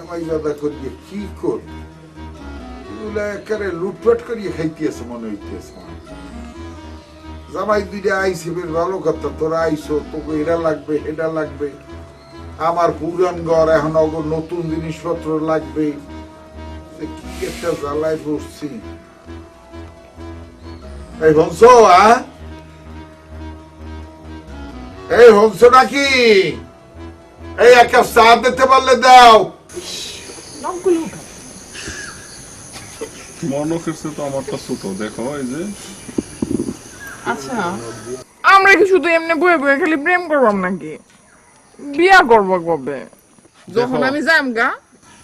জামাই দাদা করিয়ে কি করি, এগুলা একেবারে লুটপাট করিয়ে খাইতেছে মনে হইতেছে। জামাই দুইটা আইসে বেশ ভালো কথা, তোরা আইসো, তোকে এটা লাগবে এটা লাগবে, আমার পুরান ঘর এখন অগর নতুন জিনিসপত্র লাগবে, কি একটা জ্বালায় বসছি। এই হংস, এই হংস নাকি? এই এক কাপ চা দিতে পারলে দাও। মনকের তো আমারটা ছোট, দেখো এই যে। আচ্ছা, আমরা কি শুধু এমনি বয়ে বয়ে খালি প্রেম করবাম নাকি? বিয়া করবো কবে? যখন আমি যাম গা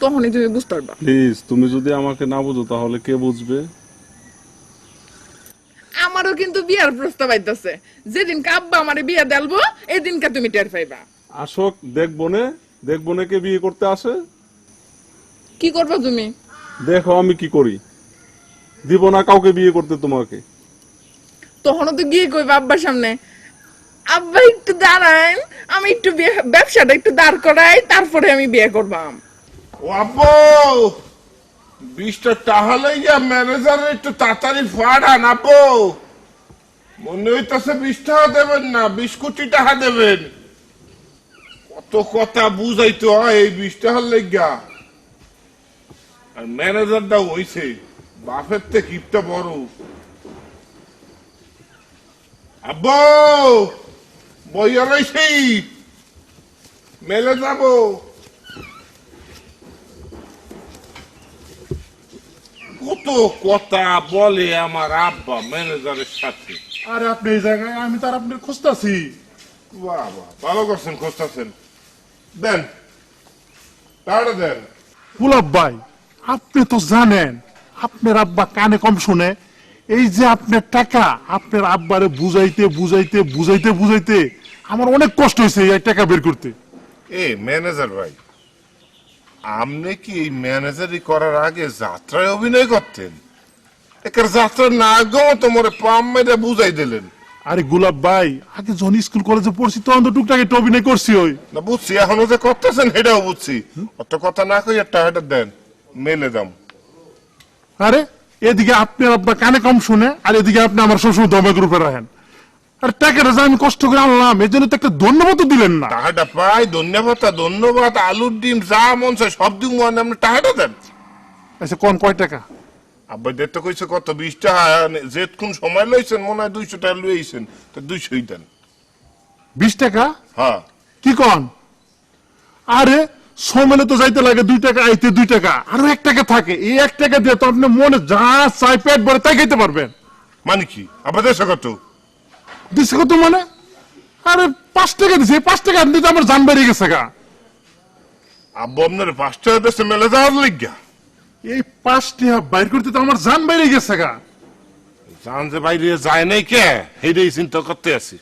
তখনই তুমি বুঝতে পারবা। প্লিজ, তুমি যদি আমাকে না বুঝো তাহলে কে বুঝবে? আমারও কিন্তু বিয়ার প্রস্তাব আইতাছে। যেদিন আব্বা আমারে বিয়া দেলবো এই দিনকে তুমি টের পাইবা। আসক, দেখবো কে বিয়ে করতে আসে। কি করবা তুমি? দেখো আমি কি করি। দিব না কাউকে বিয়ে করতে তোমাকে। তখনও তো গিয়ে কইবা আব্বার সামনে, আব্বা একটু দাঁড়ান, আমি একটু ব্যবসাটা একটু দাঁড় করাই, তারপরে আমি বিয়ে করবাম। ও আব্বু, 20টা টাকা লইয়া ম্যানেজার একটু তাড়াতাড়ি ফাড়ান আব্বু। মনে হইতেছে 20 টাকা দেবেন না, 20 কোটি টাকা দেবেন। কত কথা বুঝাইতে হয় এই 20 টাকার লেগা। আর ম্যানেজারটা হইছে বাপের থেকে কিপটা বড়। আব্বু বইয়া রইছি, মেলে যাবো। কত কথা বলে আমার আব্বা ম্যানেজারের সাথে। আরে আপনি এই জায়গায়, আমি তার আপনার খুঁজতেছি। বাবা ভালো করছেন, খুঁজতেছেন। দেন টাকা দেন। গোলাপ ভাই, আপনি তো জানেন আপনার আব্বা কানে কম শুনে। এই যে আপনার টাকা, আপনার আব্বারে বুঝাইতে বুঝাইতে বুঝাইতে বুঝাইতে আমার অনেক কষ্ট হয়েছে এই টাকা বের করতে। এ ম্যানেজার ভাই, আপনি কি এই ম্যানেজারি করার আগে যাত্রায় অভিনয় করতেন? একার যাত্রা না গো তোমার পাম মেরে বুঝাই দিলেন। আরে গোলাপ ভাই, আগে যখন স্কুল কলেজে পড়ছি তখন তো টুকটাক একটু অভিনয় করছি। ওই না বুঝছি, এখনো যে করতেছেন সেটাও বুঝছি। অত কথা না কই টাকাটা দেন, মেলে দাম। আরে এদিকে আপনার আব্বা কানে কম শুনে, আর এদিকে আপনি আমার সবসময় দমে গ্রুপে রাখেন। আর টাকাটা যে আমি কষ্ট করে আনলাম, এর জন্য তো একটা ধন্যবাদ দিলেন না। টাকাটা পাই, ধন্যবাদ, আলুর ডিম যা মন চায় সব দিন মনে আপনি টাকাটা দেন। আচ্ছা কোন কয় টাকা? আব্বা দেখতে কইছে কত 20 টাকা, যেতক্ষণ সময় লইছেন মনে হয় 200 টাকা লইছেন, তো 200ই দেন। 20 টাকা? হ্যাঁ। কি কন? আরে সমলে তো যাইতে লাগে 2 টাকা, আইতে 2 টাকা, আরো 1 টাকা থাকে। এই 1 টাকা দিয়ে তো আপনি মনে যা চাই পেট ভরে তাই খাইতে পারবেন। মানে কি আবার দেশে কত দিছে কত মানে? আরে 5 টাকা দিছে, 5 টাকা দিতে আমার জান বেরিয়ে গেছে গা। আব্বা আপনার 5 টাকা দেশে মেলে যাওয়ার লিগা? এই 5 টাকা বাইর করতে তো আমার জান বেরিয়ে গেছে গা। জান যে বাইরে যায় নাই কে, সেইটাই চিন্তা করতে আছি।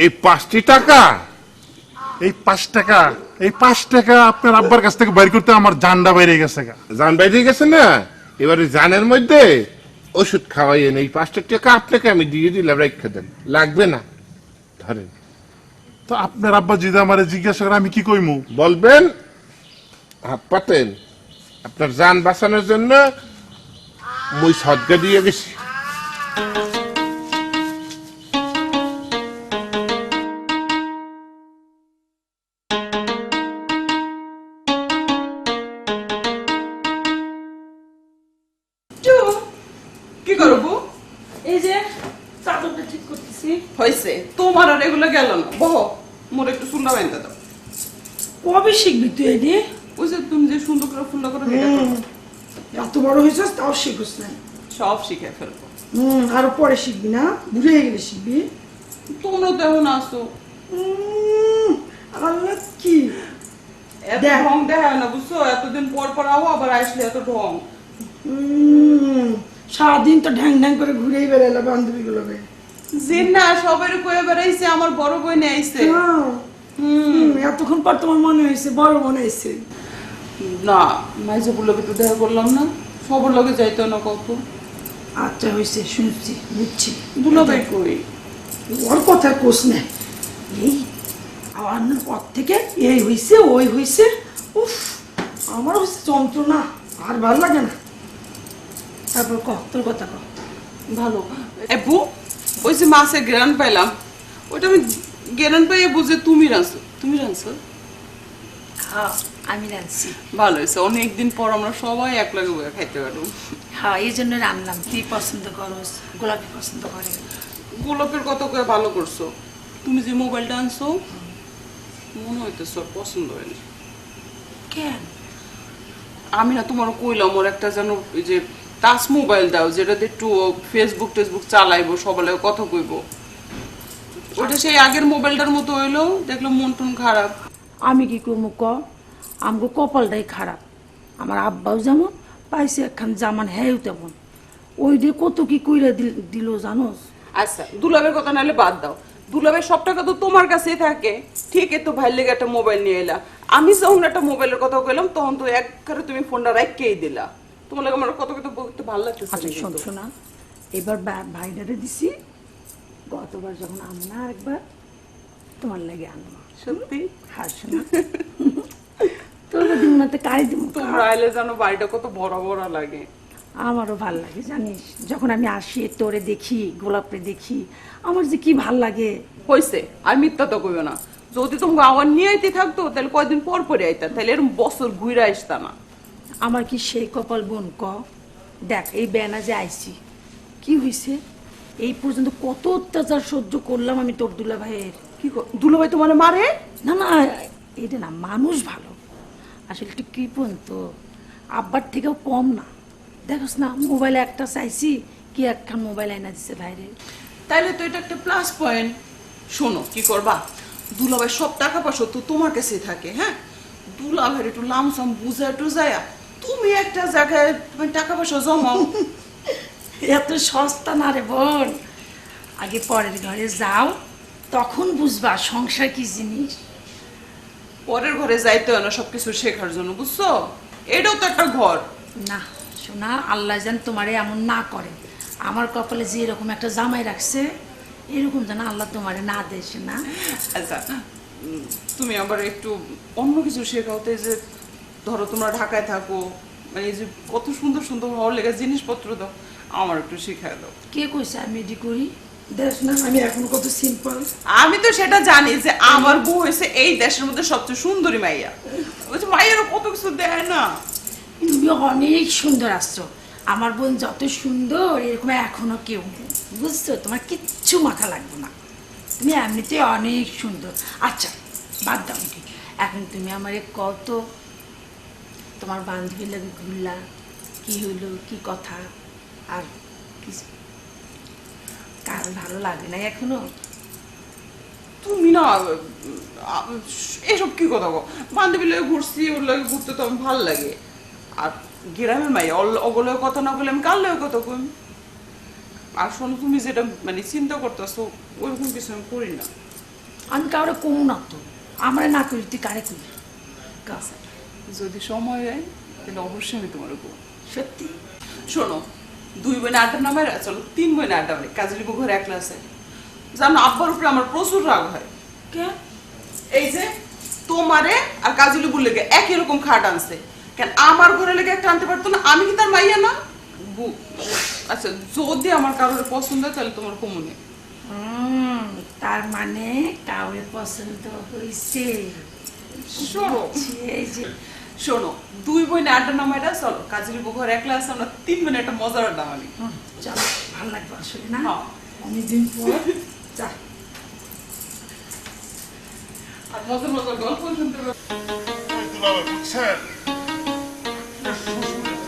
এই 5টি টাকা, এই 5 টাকা, এই 5 টাকা আপনার আব্বার কাছ থেকে বাইর করতে আমার জানটা বেরিয়ে গেছে গা। জান বাইরে গেছে না, এবারে জানের মধ্যে ওষুধ খাওয়াইয়েন। এই 5টা টাকা আপনাকে আমি দিয়ে দিলাম, রেখে দেন, লাগবে না, ধরেন। তো আপনার আব্বা যদি আমার জিজ্ঞাসা করে আমি কি কইমু? বলবেন হাত পাতেন আপনার জান বাঁচানোর জন্য মুই সদকা দিয়ে গেছি। কি করবো? এই যে চাদরটা ঠিক করতেছি। হয়েছে তোমার আর এগুলো গেল না, বহ মোর একটু চুলটা বাঁধতে দাও। কবে শিখবি তুই এটি? ওই যে তুমি যে সুন্দর করে ফুলটা করে এটা করো। এত বড় হয়েছিস তাও শিখুস না। সব শিখে ফেলবো। আরো পরে শিখবি না, বুড়ো হয়ে গেলে শিখবি। তোমরা তো এখন আসো, আল্লাহ কি এত দেখ। ঢং দেখায় না বুঝছো, এতদিন পর পর আও আবার আসলে এত ঢং। সারাদিন তো ঢ্যাং ঢ্যাং করে ঘুরেই বেড়াইলো বান্ধবী গুলোকে। যে না সবাই কয়ে বেড়াইছে, আমার বড় বই নিয়ে আইছে। এতক্ষণ পর তোমার মনে হয়েছে, বড় মনে হয়েছে। না মাইজে বললো একটু দেখা করলাম না, সবার লগে যাইতো না কত। আচ্ছা হয়েছে, শুনছি, বুঝছি। দুলাভাই কই? ওর কথা কোস না, এই আওয়ানোর পর থেকে এই হইছে ওই হইছে, উফ আমার হচ্ছে যন্ত্রণা, আর ভালো লাগে না। তারপর ক তোর কথা ক। ভালো। বউ, ওই যে মাছের গ্রান পাইলাম, ওইটা আমি গ্রান পাইয়ে বুঝে তুমি রাঁধছো। তুমি রাঁধছো? হ্যাঁ আমি রাঁধছি। ভালো হয়েছে, অনেকদিন পর আমরা সবাই একলাগে বয়ে খাইতে পারবো। হ্যাঁ এই জন্য রান্নাম। তুই পছন্দ করস, গোলাপি পছন্দ করে। গোলাপের কথা কয়ে ভালো করছো। তুমি যে মোবাইলটা আনছো মনে হইতেছে ওর পছন্দ হয়নি। কেন? আমি না তোমার কইলাম ওর একটা যেন ওই যে টাচ মোবাইল দাও, যেটাতে একটু ফেসবুক টেসবুক চালাইবো, সবাই কথা কইবো। ওটা সেই আগের মোবাইলটার মতো হইলো, দেখলাম মন টন খারাপ। আমি কি করবো ক, আমগো কপালটাই খারাপ। আমার আব্বাও যেমন পাইছে একখান জামান, হ্যাঁ তেমন। ওই দিয়ে কত কি কইরা দিল জানোস। আচ্ছা দুলাভের কথা নাহলে বাদ দাও, দুলাভের সব টাকা তো তোমার কাছেই থাকে, ঠিক তো ভাইয়ের লেগে একটা মোবাইল নিয়ে এলা। আমি যখন একটা মোবাইলের কথা কইলাম তখন তো একবারে তুমি ফোনটা রাখকেই দিলা। তোমার লাগে আমার কত কত বলতে ভালো লাগতেছে আচ্ছা না শোন কিন্তু। শোনা, এবার ভাইডারে দিছি, গতবার যখন আমরা একবার তোমার লাগে আনবো। সত্যি হ্যাঁ শোনা, তোর দিন মাতে কাই দিব। তোমরা আইলে জানো বাড়িটা কত বড় বড় লাগে। আমারও ভাল লাগে জানিস, যখন আমি আসি তোরে দেখি, গোলাপরে দেখি, আমার যে কি ভাল লাগে। হইছে, আর মিথ্যা তো কইও না। যদি তুমি আওয়ার নিয়ে আইতে থাকতো তাহলে কয়দিন পর পরে আইতা, তাহলে এরকম বছর ঘুরে আসতা না। আমার কি সেই কপাল বোন ক। দেখ এই বেনা যে আইছি, কি হইছে, এই পর্যন্ত কত অত্যাচার সহ্য করলাম আমি তোর দুলা ভাইয়ের। কি দুলাভাই তোমার মারে? না না, এটা না, মানুষ ভালো, আসলে একটু কৃপণ তো, আব্বার থেকেও কম না। দেখোস না, মোবাইলে একটা চাইছি, কি একখান মোবাইল আইনা দিছে ভাইরে। তাইলে তো এটা একটা প্লাস পয়েন্ট। শোনো কি করবা, দুলাভাই সব টাকা পয়সা তো তোমার কাছেই থাকে। হ্যাঁ, দুলাভাইয়ের একটু লামসাম বুঝায় টুজায়া তুমি একটা জায়গায় তুমি টাকা পয়সা জমাও। এত সস্তা না রে বোন, আগে পরের ঘরে যাও, তখন বুঝবা সংসার কি জিনিস। পরের ঘরে যাইতে হয় না সবকিছু শেখার জন্য, বুঝছো? এটাও তো একটা ঘর। না শোনা, আল্লাহ যেন তোমারে এমন না করে, আমার কপালে যে এরকম একটা জামাই রাখছে, এরকম যেন আল্লাহ তোমারে না দেশে না। আচ্ছা তুমি আবার একটু অন্য কিছু শেখাও তো, এই যে ধরো তোমরা ঢাকায় থাকো, মানে এই যে কত সুন্দর সুন্দর হওয়ার লেগে জিনিসপত্র দাও, আমার একটু শিখায় দাও। কে কইছে আমি এটি করি? দেখ না আমি এখন কত সিম্পল। আমি তো সেটা জানি যে আমার বউ হয়েছে এই দেশের মধ্যে সবচেয়ে সুন্দরী মাইয়া। ওই যে মাইয়ারও কত কিছু দেয় না। তুমি অনেক সুন্দর আসছো, আমার বোন যত সুন্দর এরকম এখনো কেউ নেই, বুঝছো? তোমার কিচ্ছু মাথা লাগবে না, তুমি এমনিতে অনেক সুন্দর। আচ্ছা বাদ দাও এটি, এখন তুমি আমারে কত তোমার বান্ধবী লাগে ঘুরলা, কি হইলো, কি কথা, আর কিছু কার ভালো লাগে না এখনো? তুমি না এসব কি কথা গো, বান্ধবী লাগে ঘুরছি, ওর লাগে ঘুরতে তো আমার ভালো লাগে। আর গ্রামের মাইয়া ওগুলো কথা না বলে আমি কার লাগে কথা কই? আর শোনো, তুমি যেটা মানে চিন্তা করতেছো ওইরকম কিছু আমি করি না। আমি কাউরে কমু না তো, আমরা না করি তুই কারে করি? আচ্ছা, যদি সময় হয় তাহলে অবশ্যই আমি তোমার উপর। সত্যি? শোনো, 2 বোন আড্ডা নামে, চলো 3 বোন আড্ডা মানে কাজলি ঘরে একলা আছে। জানো আব্বার উপরে আমার প্রচুর রাগ হয়। কে? এই যে তোমারে আর কাজলি বুর লেগে একই রকম খাট আনছে, কেন আমার ঘরে লেগে একটা আনতে পারতো না? আমি কি তার মাইয়া না? আচ্ছা যদি আমার কারোর পছন্দ হয় তাহলে তোমার কমনে। তার মানে কাউরে পছন্দ হয়েছে। শোনো এই যে শোনো, 2 বোন আড্ডা নামাইটা চলো কাজলি ঘরে একলা আছে, আমরা 3 বোন একটা মজার আড্ডা মারি। চলো, ভালো লাগবে আসলে না, হ্যাঁ। অনেকদিন পর। যা, আর মজার মজার গল্প শুনতে পাবো। বুঝছেন,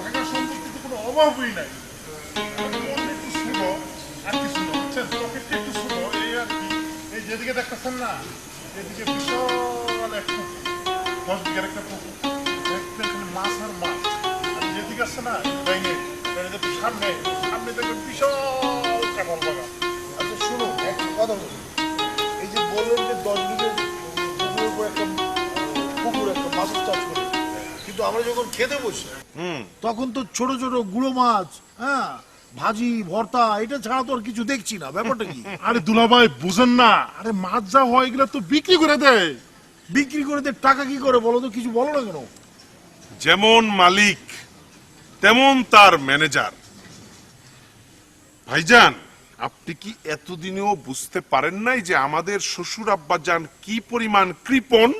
টাকা সম্পত্তিতে কোনো অভাবই নাই, একটু ছোট আর কিছু না, বুঝছেন, পকেটটা একটু ছোট, এই আর কি। এই যেদিকে দেখতেছেন না, এদিকে বিশাল এক পুকুর, 10 বিঘার একটা পুকুর, দেখবেন খালি মাছ আর মাছ। আর যেদিকে আছে না ডাইনে, সামনে সামনে দেখবেন বিশাল কাঁঠাল বাগান। আচ্ছা শুনুন, একটা কথা বলুন, এই যে বললেন যে 10 বিঘের পুকুরের উপর একটা পুকুর, একটা মাছের চাষ করে, কিন্তু আমরা যখন খেতে বসি তখন তো ছোট ছোট গুঁড়ো মাছ, হ্যাঁ, ভাজি ভর্তা এটা ছাড়া তো আর কিছু দেখছি না, ব্যাপারটা কি? আরে দুলাভাই বুঝেন না, আরে মাছ যা হয় এগুলা তো বিক্রি করে দেয়। বিক্রি করে দিয়ে টাকা কি করে বলো তো, কিছু বলো না কেন? যেমন মালিক তেমন তার ম্যানেজার। ভাইজান, আপনি কি এতদিনেও বুঝতে পারেন নাই যে আমাদের শ্বশুর আব্বাজান কি পরিমাণ কৃপণ?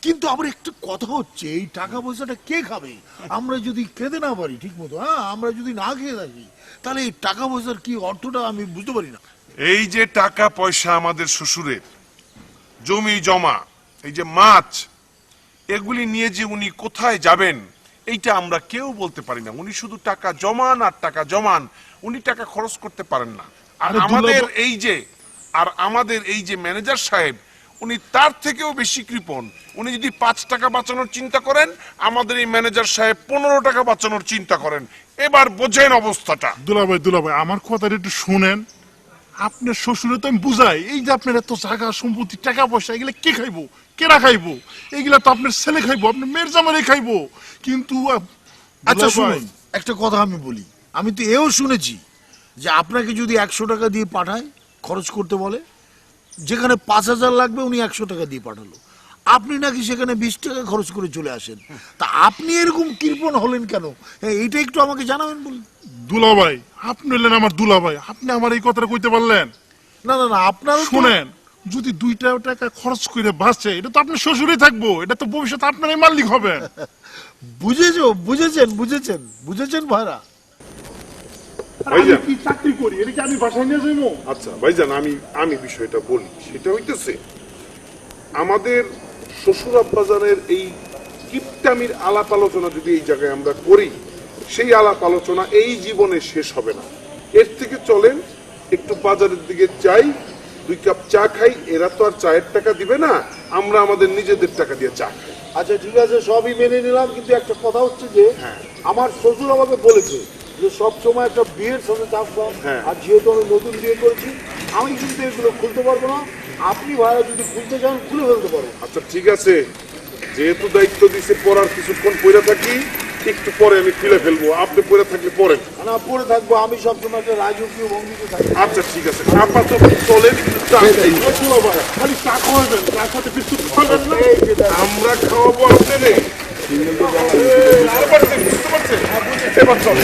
কিন্তু আবার একটা কথা হচ্ছে, এই টাকা পয়সাটা কে খাবে? আমরা যদি খেতে না পারি ঠিক মতো, হ্যাঁ, আমরা যদি না খেয়ে থাকি, তাহলে এই টাকা পয়সার কি অর্থটা আমি বুঝতে পারি না। এই যে টাকা পয়সা আমাদের শ্বশুরের, জমি জমা, এই যে মাছ, এগুলি নিয়ে যে উনি কোথায় যাবেন এইটা আমরা কেউ বলতে পারি না। উনি শুধু টাকা জমান আর টাকা জমান, উনি টাকা খরচ করতে পারেন না। আর আরে আমাদের এই যে ম্যানেজার সাহেব, উনি তার থেকেও বেশি কৃপণ। উনি যদি 5 টাকা বাঁচানোর চিন্তা করেন, আমাদের এই ম্যানেজার সাহেব 15 টাকা বাঁচানোর চিন্তা করেন। এবার বোঝেন অবস্থাটা। দুলাভাই আমার কথাটা একটু শুনেন। আপনার শ্বশুরে তো আমি বুঝাই, এই যে আপনার এত জায়গা সম্পত্তি টাকা পয়সা এগুলা কে খাইবো, কেরা খাইবো? এগুলা তো আপনার ছেলে খাইবো, আপনার মেয়ের জামাই খাইবো। কিন্তু আচ্ছা দুলাভাই, শুনুন, একটা কথা আমি বলি, আমি তো এও শুনেছি যে আপনাকে যদি 100 টাকা দিয়ে পাঠায় খরচ করতে বলে, যেখানে 5000 লাগবে উনি 100 টাকা দিয়ে পাঠালো, আপনি নাকি সেখানে 20 টাকা খরচ করে চলে আসেন। তা আপনি এরকম কৃপণ হলেন কেন? এইটা একটু আমাকে জানাবেন বলি। দুলাভাই আপনি হলেন আমার দুলাভাই, আপনি আমার এই কথাটা কইতে পারলেন? না না না, আপনার শুনেন, যদি 2 টাকা খরচ করে বাঁচে, এটা তো আপনার শ্বশুরই থাকবো, এটা তো ভবিষ্যতে আপনারই মালিক হবেন। বুঝেছেন ভাইরা? আমি কি চাকরি করি, এটা কি আমি বাসায় নিয়ে যাবো? আচ্ছা ভাইজান, আমি বিষয়টা বলি। সেটা হইতেছে, আমাদের শ্বশুর আব্বাজানের এই কিপটামির আলাপ আলোচনা যদি এই জায়গায় আমরা করি, সেই আলাপ আলোচনা এই জীবনে শেষ হবে না। এর থেকে চলেন একটু বাজারের দিকে যাই, 2 কাপ চা খাই। এরা তো আর চায়ের টাকা দিবে না, আমরা আমাদের নিজেদের টাকা দিয়ে চা খাই। আচ্ছা ঠিক আছে, সবই মেনে নিলাম, কিন্তু একটা কথা হচ্ছে যে আমার শ্বশুর আমাকে বলেছে যে সব সময় একটা বিয়ের সঙ্গে চাষবাস, আর যেহেতু আমি নতুন বিয়ে করেছি, আমি কিন্তু এগুলো খুলতে পারবো না। আপনি ভাইয়া যদি খুলতে চান খুলে ফেলতে পারো। আচ্ছা ঠিক আছে, যেহেতু দায়িত্ব দিছে পড়ার, কিছুক্ষণ পড়ে থাকি, একটু পরে আমি খুলে ফেলবো। আপনি পড়ে থাকলে পড়েন। না পড়ে থাকবো, আমি সবসময় একটা রাজকীয় ভঙ্গিতে থাকি। আচ্ছা ঠিক আছে, আপাতত চলেন একটু চা খাই। খালি চা খাওয়াবেন, তার সাথে বিস্কুট খাওয়াবেন না? আমরা খাওয়াবো আপনাদের। বুঝতে পারছেন? এবার চল,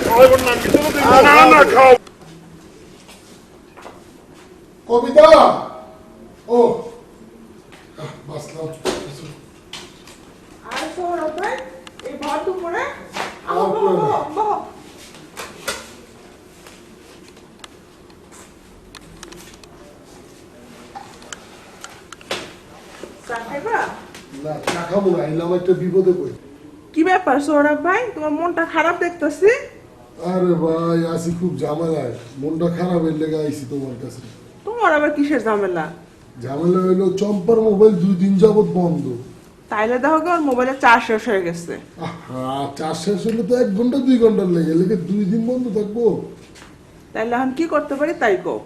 খাওয়াবেন না, আমি তো দেবো না। না খাও। কবিতা, ও বাসলাম। আর সৌরভ ভাই, এই ভর দুপুরে চা খাইবা? না চা খাবো না, এলাম একটা বিপদে পড়ি। কি ব্যাপার সৌরভ ভাই, তোমার মনটা খারাপ দেখতেছি। আরে ভাই, আসি খুব ঝামেলায়, মনটা খারাপের লেগে আইছি তোমার কাছে। তোমার আবার কিসের ঝামেলা? ঝামেলা হইলো চম্পার মোবাইল 2 দিন যাবত বন্ধ। তাইলে দেখো কি ওর মোবাইলে চার্জ শেষ হয়ে গেছে। চার্জ শেষ হলে তো 1 ঘন্টা 2 ঘন্টার লেগে 2 দিন বন্ধ থাকবো। তাইলে এখন কি করতে পারি তাই কও।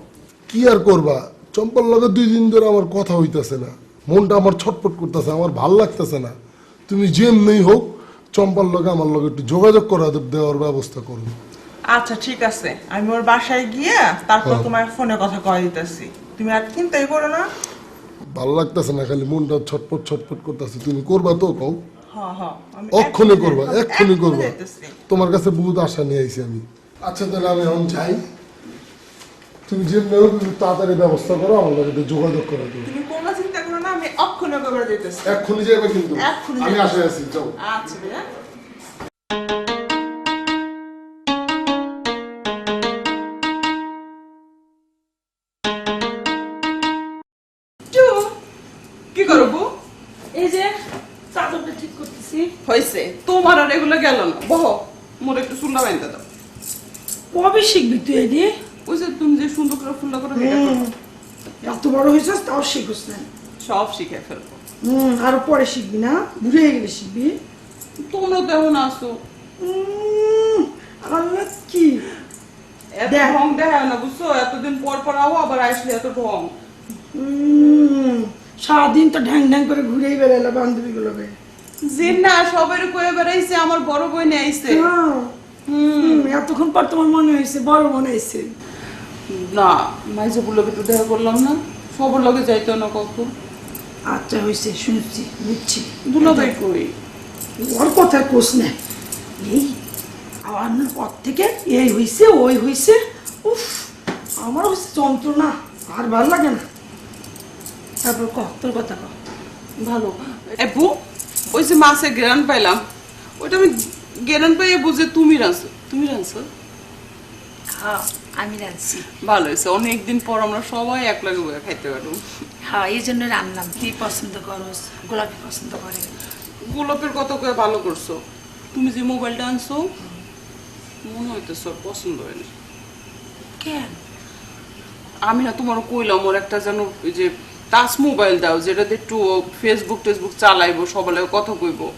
কি আর করবা, চম্পার লগে 2 দিন ধরে আমার কথা হইতাছে না, মনটা আমার ছটফট করতেছে, আমার ভাল লাগতেছে না। তুমি যেমনি হোক চম্পার লগে আমার লগে একটু যোগাযোগ করা দেওয়ার ব্যবস্থা করো। আচ্ছা ঠিক আছে, আমি ওর বাসায় গিয়ে তারপর তোমার ফোনে কথা কয়ে দিতেছি। তুমি আর চিন্তাই করো না। ভাল লাগতেছে না, খালি মনটা ছটফট করতেছে। তুমি করবা তো কও? হ্যাঁ হ্যাঁ, আমি এক্ষুনি করবা, এক্ষুনি করবা। যাইতেছি। তোমার কাছে বহুত আশা নিয়ে আইছি আমি। আচ্ছা তাহলে আমি এখন যাই, তুমি যেমনি হোক একটু তাড়াতাড়ি ব্যবস্থা করো, আমার লগে একটু যোগাযোগ করো। তুমি কোনো চিন্তা করো না, আমি অক্ষণে করে দিতেছি। এক্ষুনি যাবে কিন্তু, এক্ষুনি আমি যাইতেছি। আশা আছি। যাও। আচ্ছা ভাইয়া। কি করবো? এই যে চাদরটা ঠিক করতেছি। হয়েছে, তোমার আর এগুলো গেল না। বহ, মোর একটু চুলটা বাঁধতে দাও। কবে শিখবি তুই এই দিয়ে? ওই যে তুমি যে সুন্দর করে ফুলটা করে এটা করো। এত বড় হয়েছিস তাও শিখোস না। সব শিখে ফেলবো। আরো পরে শিখবি না, বুড়ে হয়ে গেলে শিখবি। তোমরা তো এখন আসো, আল্লাহ কি এত দেখ। ঢং দেখায় না, বুঝছো? এতদিন পর পর আও, আবার আসলে এত ঢং। সারাদিন তো ঢ্যাং ঢ্যাং করে ঘুরেই বেড়াইলো বান্ধবী গুলোকে। যে না সবাই কয়ে বেড়াইছে, আমার বড় বোন আইছে। এতক্ষণ পর তোমার মনে হয়েছে বড় মনে হয়েছে। না মাইজে লগে একটু দেখা করলাম না, সবার লগে যাইতো না কখন। আচ্ছা হয়েছে, শুনছি বুঝছি। দুলাভাই কই? ওর কথা কোস না, এই আওয়ানোর পর থেকে এই হয়েছে ওই হয়েছে, উফ আমার হচ্ছে যন্ত্রণা, আর ভালো লাগে না। তারপর ক তোর কথা ক। ভালো। এবু ওই যে মাছে গেরান পাইলাম, ওইটা আমি গেরান পাইয়ে বুঝে তুমি রাঁধছো। তুমি রাঁধছো? হ্যাঁ আমি রাঁধছি। ভালো হয়েছে, অনেকদিন পর আমরা সবাই এক লাগে বয়ে খাইতে পারবো। হ্যাঁ এই জন্য রান্নাম। তুই পছন্দ করস, গোলাপি পছন্দ করে। গোলাপের কত করে ভালো করছো। তুমি যে মোবাইলটা আনছো মনে হইতেছ পছন্দ হয়নি। কেন? আমি না তোমার কইলাম ওর একটা যেন ওই যে টাচ মোবাইল দাও, যেটাতে একটু ফেসবুক টেসবুক চালাইবো, সবাই কথা কইবো।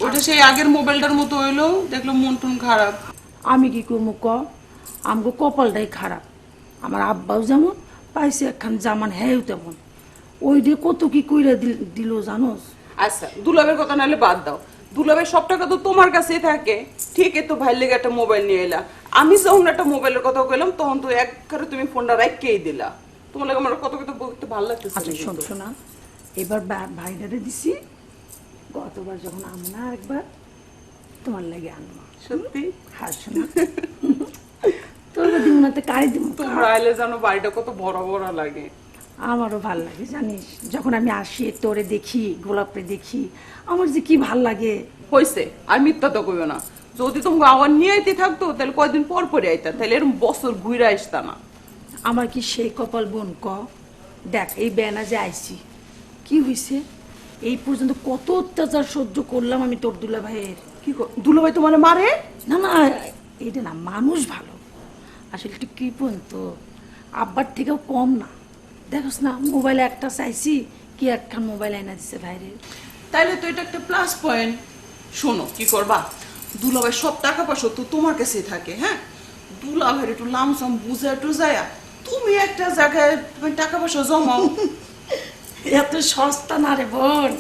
ওইটা সেই আগের মোবাইলটার মতো হইলো, দেখলাম মন টন খারাপ। আমি কি করবো ক, আমগো কপালটাই খারাপ। আমার আব্বাও যেমন পাইছে একখান জামান, হ্যাঁ তেমন। ওই দিয়ে কত কি কইরা দিল জানোস। আচ্ছা দুলাভের কথা নাহলে বাদ দাও, দুলাভের সব টাকা তো তোমার কাছেই থাকে, ঠিকই তো ভাই লেগে একটা মোবাইল নিয়ে এলা। আমি যখন একটা মোবাইলের কথা কইলাম তখন তো একবারে তুমি ফোনটা রাখকেই দিলা। তোমার লাগে আমার কত কত বলতে ভালো লাগতেছে। আচ্ছা শোন শোনা, এবার ভাইডারে দিছি, গতবার যখন আমনা একবার তোমার লাগে আনবা। সত্যি? হ্যাঁ শোনা, তোর দিব না তো কারে দিব। তোমরা আইলে জানো বাড়িটা কত বড় বড় লাগে। আমারও ভাল লাগে জানিস, যখন আমি আসি তোরে দেখি, গোলাপে দেখি, আমার যে কি ভাল লাগে। হইছে, আর মিথ্যা তো কইও না। যদি তোমাকে আবার নিয়ে আইতে থাকতো তাহলে কয়দিন পর পরে আইতা, তাহলে এরকম বছর ঘুরে আসতা না। আমার কি সেই কপাল বোন ক, দেখ এই বেনা যে আইছি, কি হইছে এই পর্যন্ত কত অত্যাচার সহ্য করলাম আমি তোর দুলা ভাইয়ের। কি দুলাভাই তোমার মারে? না না এটা না, মানুষ ভালো, আসলে একটু কৃপণ তো, আব্বার থেকেও কম না। দেখোস না মোবাইলে একটা চাইছি, কি একখান মোবাইল আইনা দিছে ভাইরে। তাইলে তো এটা একটা প্লাস পয়েন্ট। শোনো কি করবা, দুলাভাই সব টাকা পয়সা তো তোমার কাছেই থাকে। হ্যাঁ, দুলাভাইয়ের একটু লামসাম বুঝা টুজায়া তুমি একটা জায়গায় টাকা পয়সা জমাও। এত সস্তা না রে বোন,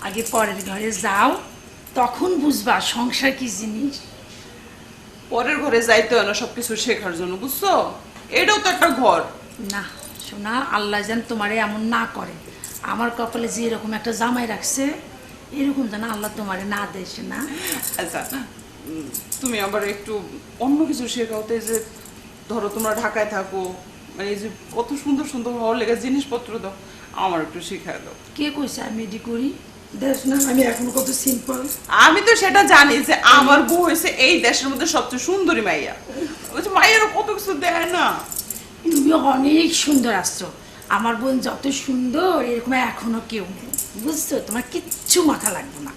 আগে পরের ঘরে যাও, তখন বুঝবা সংসার কি জিনিস। পরের ঘরে যাইতে হয় না সবকিছু শেখার জন্য, বুঝছো? এটাও তো একটা ঘর। না শোনা, আল্লাহ যেন তোমারে এমন না করে, আমার কপালে যে এরকম একটা জামাই রাখছে, এরকম যেন আল্লাহ তোমারে না দেয় না। আচ্ছা তুমি আবার একটু অন্য কিছু শেখাও। তো যে ধরো তোমরা ঢাকায় থাকো, মানে এই যে কত সুন্দর সুন্দর হওয়ার লেগে জিনিসপত্র দাও, আমার একটু শিখায় দাও। কে কইছে আমি এডি করি? দেখ না আমি এখন কত সিম্পল। আমি তো সেটা জানি যে আমার বউ হয়েছে এই দেশের মধ্যে সবচেয়ে সুন্দরী মাইয়া। ওই যে মাইয়ারও কত কিছু দেয় না। তুমি অনেক সুন্দর আসছো, আমার বোন যত সুন্দর এরকম এখনো কেউ নেই, বুঝছো? তোমার কিচ্ছু মাথা লাগবে না,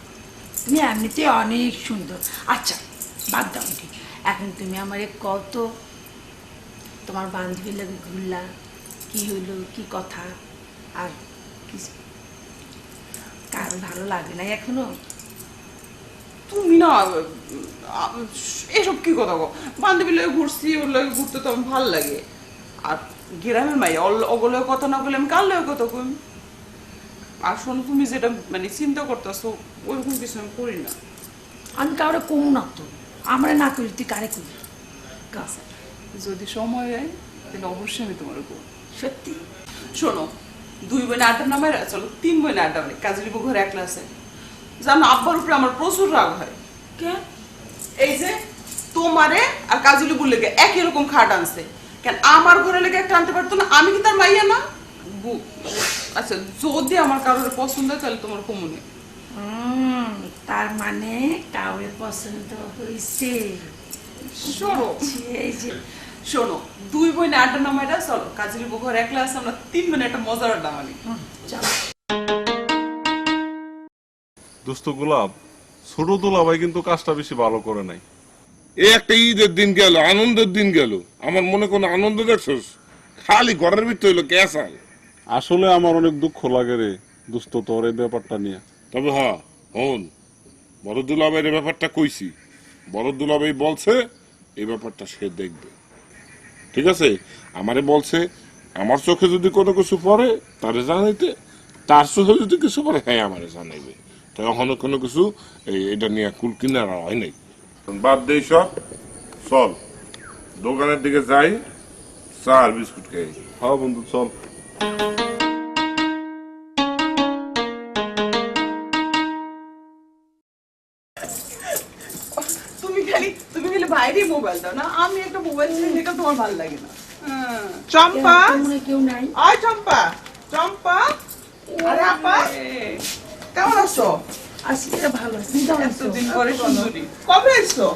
তুমি এমনিতে অনেক সুন্দর। আচ্ছা বাদ দাও ঠিক, এখন তুমি আমার কত তোমার বান্ধবীর লাগে ঘুরলা, কি হইলো, কি কথা, আর কি কার ভালো লাগে না এখনো? তুমি না এসব কি কথা গো, বান্ধবী লাগে ঘুরছি, ওর লাগে ঘুরতে তো আমার ভালো লাগে। আর গ্রামের মাইয়া ওগুলো কথা না বলে আমি কার লাগে কথা কই। আর শোনো তুমি যেটা মানে চিন্তা করতেছো ওইরকম কিছু আমি করি না। আমি কাউরে কমু না তো, আমরা না করি তুই কারে করি? যদি সময় হয় তাহলে অবশ্যই আমি তোমার করব। সত্যি? শোনো, 2 বোনে আড্ডা নামায় চলো 3 বোনে আড্ডা মানে কাজের ঘরে একলা আছে। জানো আব্বার উপরে আমার প্রচুর রাগ হয়। কে? এই যে তোমারে আর কাজলি বুল লেগে একই রকম খাট আনছে, কেন আমার ঘরে লেগে একটা আনতে পারতো না? আমি কি তার মাইয়া না? আচ্ছা যদি আমার কারোর পছন্দ হয় তাহলে তোমার কমনে। তার মানে কাউরে পছন্দ হয়েছে। শোনো এই যে শোনো, 2 বোনে আড্ডা নামায় চলো কাজলি ঘরে একলা আছে, আমরা 3 বোনে একটা মজার আড্ডা মারি। চলো। দোস্ত গোলাপ, ছোট দুলাভাই কিন্তু কাজটা বেশি ভালো করে নাই। এই একটা ঈদের দিন গেল, আনন্দের দিন গেল, আমার মনে কোনো আনন্দ দেখছস? খালি ঘরের ভিতর হইলো ক্যাসাল। আসলে আমার অনেক দুঃখ লাগে রে দোস্ত তোর এই ব্যাপারটা নিয়ে। তবে হ্যাঁ হন, বড় দুলাভাইয়ের ব্যাপারটা কইছি, বড় দুলাভাই বলছে এই ব্যাপারটা সে দেখবে। ঠিক আছে, আমারে বলছে আমার চোখে যদি কোনো কিছু পড়ে তারে জানাইতে, তার চোখে যদি কিছু পড়ে হ্যাঁ আমারে জানাইবে। তো এখনো কোনো কিছু এটা নিয়ে কুল কিনারা হয় নাই। বাদ দেই সব, চল দোকানের দিকে যাই, চা আর বিস্কুট খাই। হ্যাঁ বন্ধু চল। তুমি খালি বাইরে মোবাইল দাও না, আমি একটা মোবাইল এটা তোমার ভালো লাগে না। চম্পা, মনে কেউ নাই। আয় চম্পা, চম্পা, আরে আপা কেমন আছো? আজকে ভালো আছি। এতদিন পরে সুন্দরী, কবে এসছো?